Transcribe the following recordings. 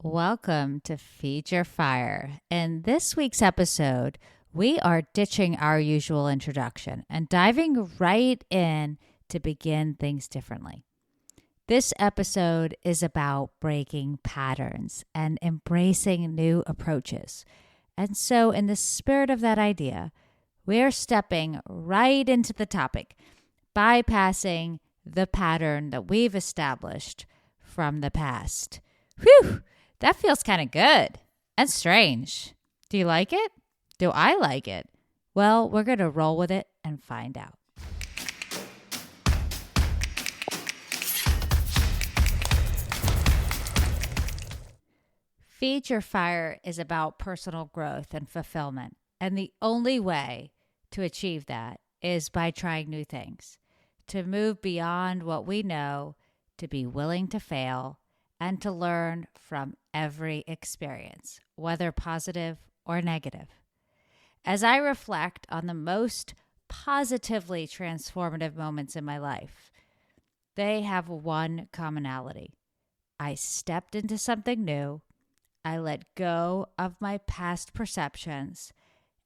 Welcome to Feed Your Fire. In this week's episode, we are ditching our usual introduction and diving right in to begin things differently. This episode is about breaking patterns and embracing new approaches. And so, in the spirit of that idea, we're stepping right into the topic, bypassing the pattern that we've established from the past. Whew! That feels kind of good and strange. Do you like it? Do I like it? Well, we're going to roll with it and find out. Feed Your Fire is about personal growth and fulfillment. And the only way to achieve that is by trying new things, to move beyond what we know, to be willing to fail, and to learn from every experience, whether positive or negative. As I reflect on the most positively transformative moments in my life, they have one commonality. I stepped into something new, I let go of my past perceptions,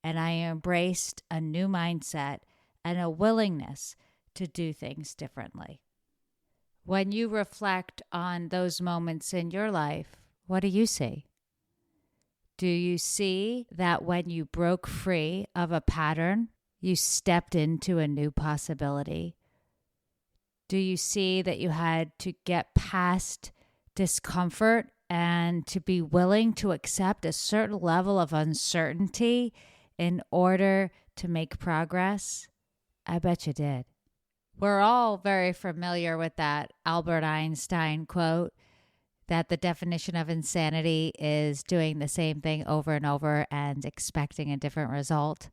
and I embraced a new mindset and a willingness to do things differently. When you reflect on those moments in your life, what do you see? Do you see that when you broke free of a pattern, you stepped into a new possibility? Do you see that you had to get past discomfort and to be willing to accept a certain level of uncertainty in order to make progress? I bet you did. We're all very familiar with that Albert Einstein quote that the definition of insanity is doing the same thing over and over and expecting a different result.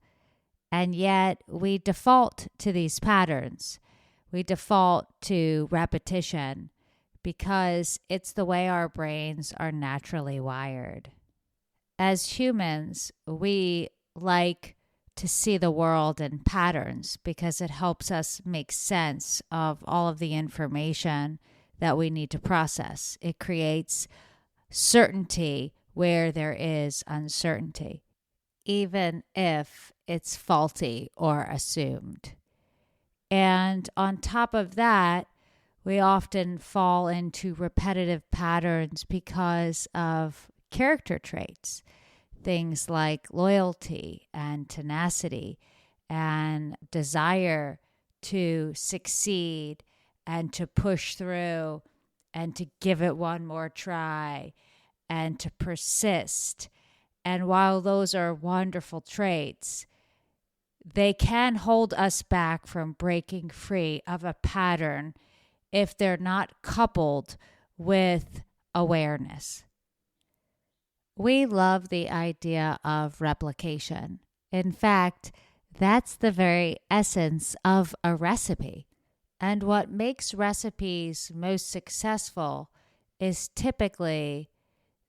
And yet we default to these patterns. We default to repetition because it's the way our brains are naturally wired. As humans, we like to see the world in patterns because it helps us make sense of all of the information that we need to process. It creates certainty where there is uncertainty, even if it's faulty or assumed. And on top of that, we often fall into repetitive patterns because of character traits. Things like loyalty and tenacity and desire to succeed and to push through and to give it one more try and to persist. And while those are wonderful traits, they can hold us back from breaking free of a pattern if they're not coupled with awareness. We love the idea of replication. In fact, that's the very essence of a recipe. And what makes recipes most successful is typically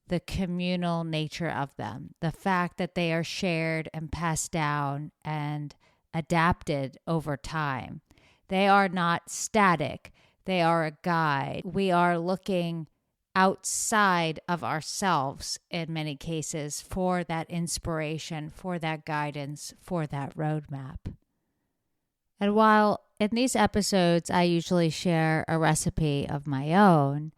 the communal nature of them, the fact that they are shared and passed down and adapted over time. They are not static. They are a guide. We are looking outside of ourselves in many cases for that inspiration, for that guidance, for that roadmap. And while in these episodes I usually share a recipe of my own,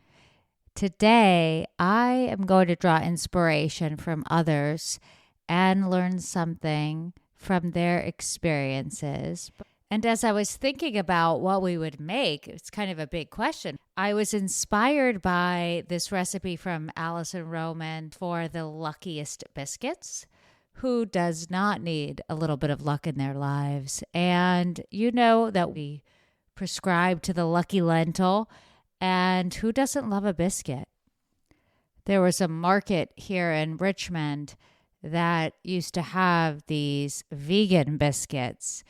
today I am going to draw inspiration from others and learn something from their experiences. And as I was thinking about what we would make, it's kind of a big question. I was inspired by this recipe from Alison Roman for the luckiest biscuits. Who does not need a little bit of luck in their lives? And you know that we prescribe to the lucky lentil, and who doesn't love a biscuit? There was a market here in Richmond that used to have these vegan biscuits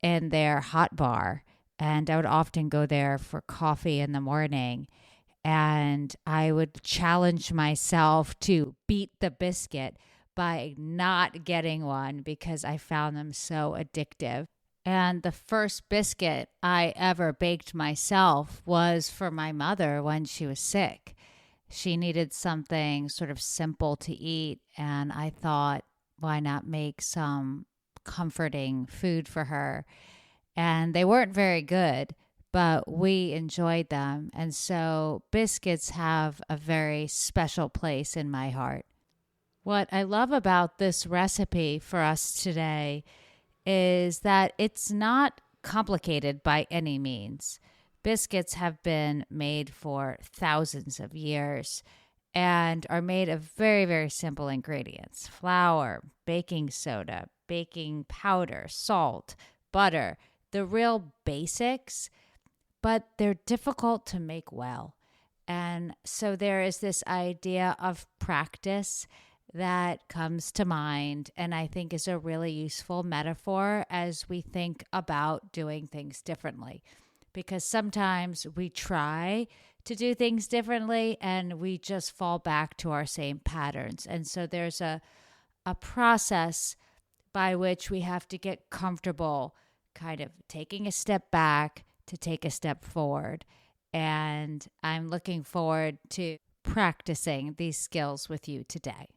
in their hot bar. And I would often go there for coffee in the morning. And I would challenge myself to beat the biscuit by not getting one because I found them so addictive. And the first biscuit I ever baked myself was for my mother when she was sick. She needed something sort of simple to eat, and I thought, why not make some comforting food for her? And they weren't very good, but we enjoyed them. And so biscuits have a very special place in my heart. What I love about this recipe for us today is that it's not complicated by any means. Biscuits have been made for thousands of years and are made of very, very simple ingredients: flour, baking soda, baking powder, salt, butter, the real basics, but they're difficult to make well. And so there is this idea of practice that comes to mind, and I think is a really useful metaphor as we think about doing things differently. Because sometimes we try to do things differently and we just fall back to our same patterns. And so there's a process by which we have to get comfortable kind of taking a step back to take a step forward. And I'm looking forward to practicing these skills with you today.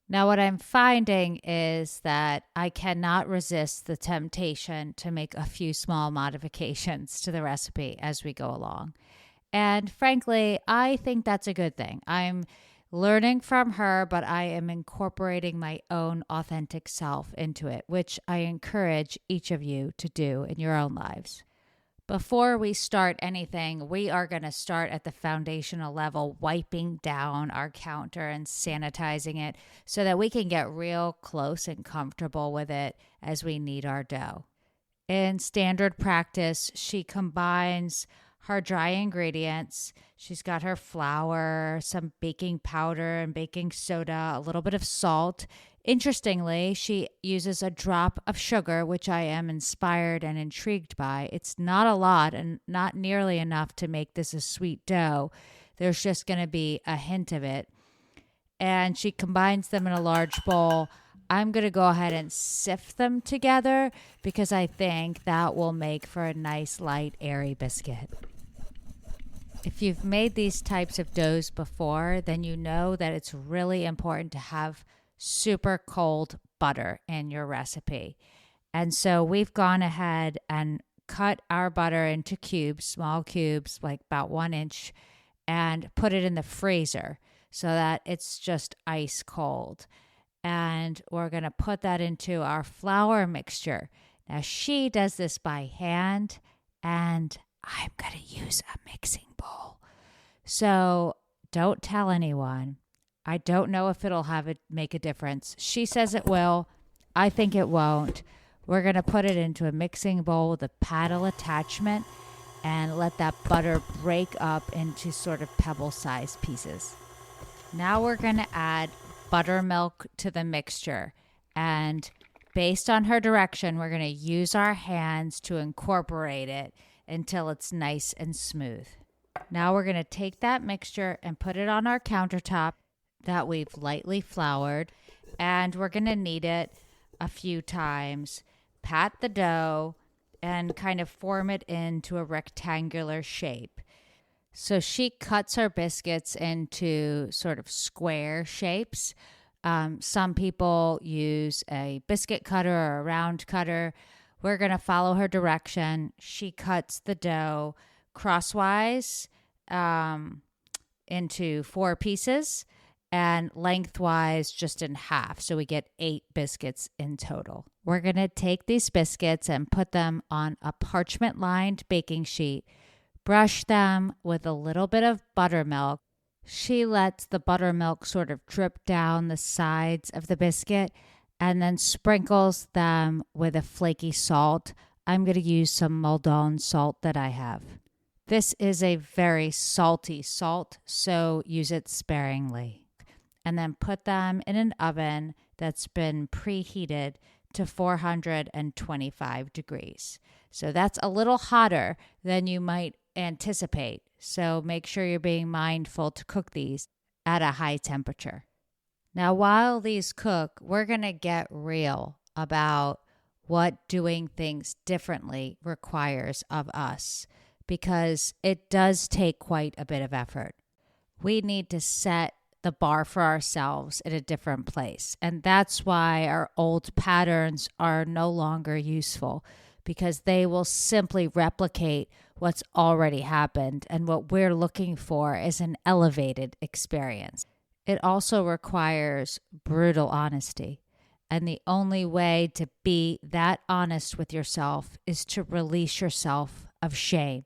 Now, what I'm finding is that I cannot resist the temptation to make a few small modifications to the recipe as we go along. And frankly, I think that's a good thing. I'm learning from her, but I am incorporating my own authentic self into it, which I encourage each of you to do in your own lives. Before we start anything, we are going to start at the foundational level, wiping down our counter and sanitizing it so that we can get real close and comfortable with it as we knead our dough. In standard practice, she combines her dry ingredients. She's got her flour, some baking powder and baking soda, a little bit of salt. Interestingly, she uses a drop of sugar, which I am inspired and intrigued by. It's not a lot and not nearly enough to make this a sweet dough. There's just going to be a hint of it. And she combines them in a large bowl. I'm going to go ahead and sift them together because I think that will make for a nice, light, airy biscuit. If you've made these types of doughs before, then you know that it's really important to have super cold butter in your recipe. And so we've gone ahead and cut our butter into cubes, small cubes, like about 1 inch, and put it in the freezer so that it's just ice cold. And we're going to put that into our flour mixture. Now she does this by hand, and I'm going to use a mixing bowl. So don't tell anyone. I don't know if it'll make a difference. She says it will. I think it won't. We're going to put it into a mixing bowl with a paddle attachment and let that butter break up into sort of pebble-sized pieces. Now we're going to add buttermilk to the mixture. And based on her direction, we're going to use our hands to incorporate it until it's nice and smooth. Now we're going to take that mixture and put it on our countertop that we've lightly floured, and we're going to knead it a few times, pat the dough, and kind of form it into a rectangular shape. So she cuts her biscuits into sort of square shapes. Some people use a biscuit cutter or a round cutter. We're going to follow her direction. She cuts the dough crosswise into 4 pieces, and lengthwise just in half. So we get 8 biscuits in total. We're going to take these biscuits and put them on a parchment-lined baking sheet, brush them with a little bit of buttermilk. She lets the buttermilk sort of drip down the sides of the biscuit and then sprinkles them with a flaky salt. I'm going to use some Maldon salt that I have. This is a very salty salt, so use it sparingly. And then put them in an oven that's been preheated to 425 degrees. So that's a little hotter than you might anticipate. So make sure you're being mindful to cook these at a high temperature. Now, while these cook, we're going to get real about what doing things differently requires of us, because it does take quite a bit of effort. We need to set the bar for ourselves in a different place. And that's why our old patterns are no longer useful, because they will simply replicate what's already happened. And what we're looking for is an elevated experience. It also requires brutal honesty. And the only way to be that honest with yourself is to release yourself of shame,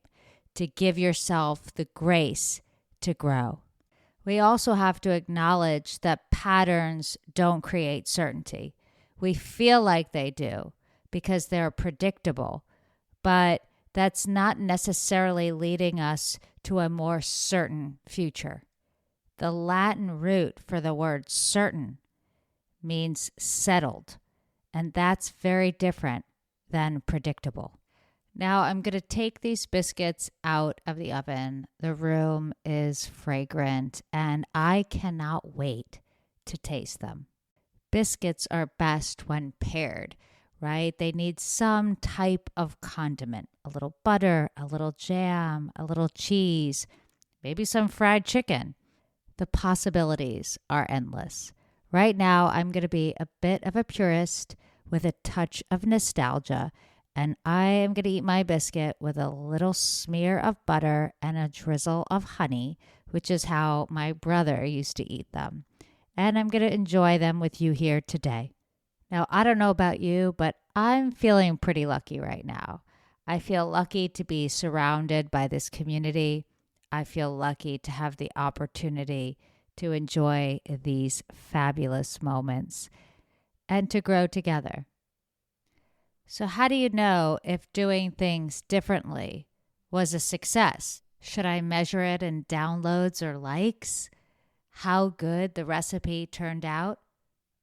to give yourself the grace to grow. We also have to acknowledge that patterns don't create certainty. We feel like they do because they're predictable, but that's not necessarily leading us to a more certain future. The Latin root for the word certain means settled, and that's very different than predictable. Now I'm going to take these biscuits out of the oven. The room is fragrant, and I cannot wait to taste them. Biscuits are best when paired, right? They need some type of condiment, a little butter, a little jam, a little cheese, maybe some fried chicken. The possibilities are endless. Right now, I'm going to be a bit of a purist with a touch of nostalgia, and I am going to eat my biscuit with a little smear of butter and a drizzle of honey, which is how my brother used to eat them. And I'm going to enjoy them with you here today. Now, I don't know about you, but I'm feeling pretty lucky right now. I feel lucky to be surrounded by this community. I feel lucky to have the opportunity to enjoy these fabulous moments and to grow together. So how do you know if doing things differently was a success? Should I measure it in downloads or likes? How good the recipe turned out?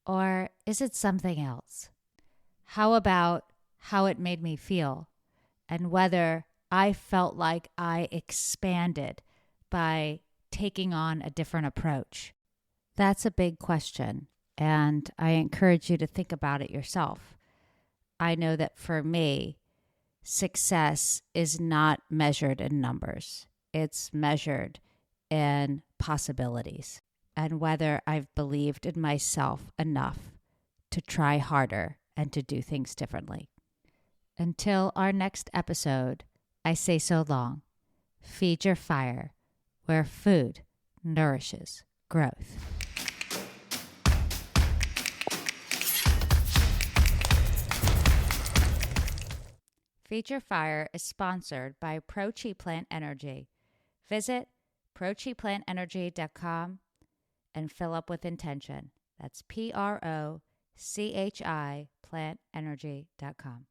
Or is it something else? How about how it made me feel and whether I felt like I expanded by taking on a different approach? That's a big question, and I encourage you to think about it yourself. I know that for me, success is not measured in numbers. It's measured in possibilities and whether I've believed in myself enough to try harder and to do things differently. Until our next episode, I say so long. Feed your fire where food nourishes growth. Feed Your Fire is sponsored by Pro-Chi Plant Energy. Visit prochiplantenergy.com and fill up with intention. That's PROCHI plantenergy.com.